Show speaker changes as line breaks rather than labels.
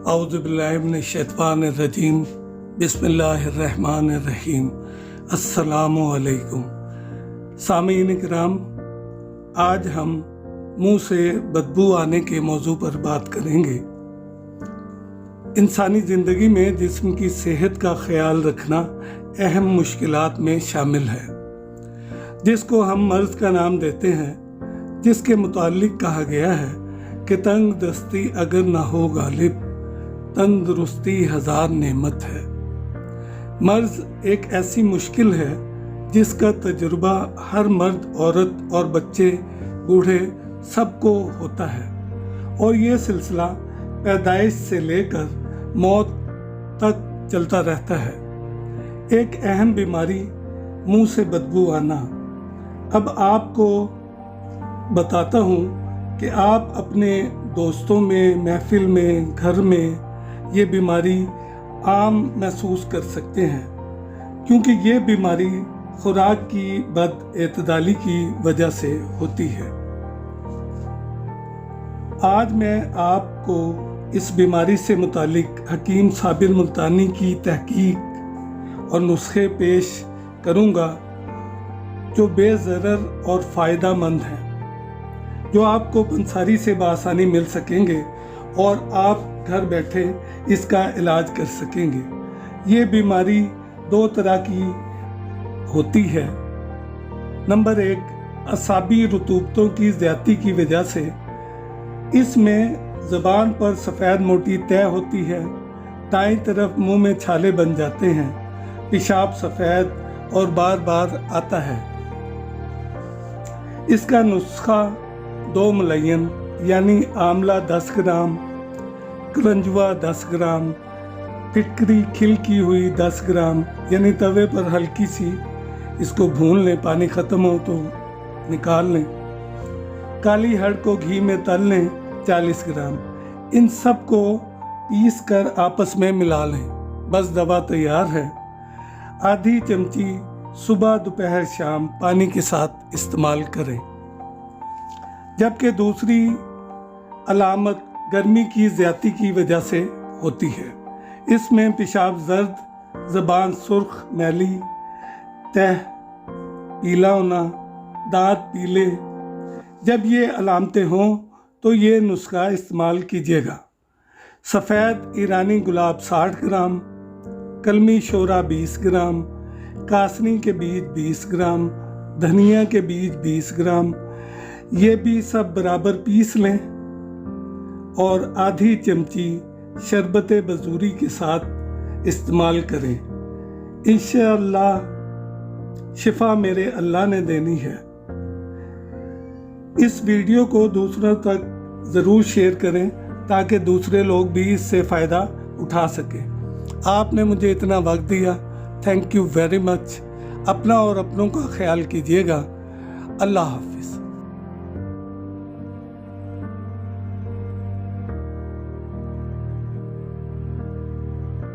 औज़ुबिल्लाहिमिनश्शैतानिर्रजीम बिस्मिल्लाहिर्रहमानिर्रहीम। अस्सलामु अलैकुम। सामीन किराम, आज हम मुंह से बदबू आने के मौजू पर बात करेंगे। इंसानी ज़िंदगी में जिस्म की सेहत का ख्याल रखना अहम मुश्किलात में शामिल है, जिसको हम मर्ज़ का नाम देते हैं, जिसके मुतालिक कहा गया है कि तंग दस्ती अगर ना हो गालिब, तंदुरुस्ती हज़ार नेमत है। मर्ज़ एक ऐसी मुश्किल है जिसका तजुर्बा हर मर्द, औरत और बच्चे, बूढ़े सबको होता है, और ये सिलसिला पैदाइश से लेकर मौत तक चलता रहता है। एक अहम बीमारी मुंह से बदबू आना। अब आपको बताता हूँ कि आप अपने दोस्तों में, महफिल में, घर में ये बीमारी आम महसूस कर सकते हैं, क्योंकि ये बीमारी खुराक की बदएतदाली की वजह से होती है। आज मैं आपको इस बीमारी से मुतालिक हकीम साबिर मुल्तानी की तहकीक और नुस्खे पेश करूँगा जो बेज़रर और फ़ायदा मंद हैं, जो आपको पंसारी से बआसानी मिल सकेंगे और आप घर बैठे इसका इलाज कर सकेंगे। ये बीमारी दो तरह की होती है। नंबर 1, असाबी रुतूबतों की ज़्यादती की वजह से इसमें ज़बान पर सफ़ेद मोटी तय होती है, दाईं तरफ मुंह में छाले बन जाते हैं, पेशाब सफ़ेद और बार बार आता है। इसका नुस्खा 2 मलयन यानी आंवला 10 ग्राम, कलंजुआ 10 ग्राम, फिटकरी खिल की हुई 10 ग्राम यानी तवे पर हल्की सी इसको भून लें, पानी ख़त्म हो तो निकाल लें। काली हड़ को घी में तल लें 40 ग्राम। इन सब को पीस कर आपस में मिला लें, बस दवा तैयार है। आधी चमची सुबह, दोपहर, शाम पानी के साथ इस्तेमाल करें। जबकि दूसरी अलामत गर्मी की ज़्यादती की वजह से होती है। इसमें पेशाब जर्द, ज़बान सुर्ख, मैली, तह पीला होना, दांत पीले। जब ये अलामतें हों तो ये नुस्खा इस्तेमाल कीजिएगा। सफ़ेद ईरानी गुलाब 60 ग्राम, कलमी शोरा 20 ग्राम, कासनी के बीज 20 ग्राम, धनिया के बीज 20 ग्राम, ये भी सब बराबर पीस लें और आधी चमची शरबत बजूरी के साथ इस्तेमाल करें। इंशाअल्लाह शिफा मेरे अल्लाह ने देनी है। इस वीडियो को दूसरों तक ज़रूर शेयर करें ताकि दूसरे लोग भी इससे फ़ायदा उठा सकें। आपने मुझे इतना वक्त दिया, थैंक यू वेरी मच। अपना और अपनों का ख्याल कीजिएगा। अल्लाह हाफिज़।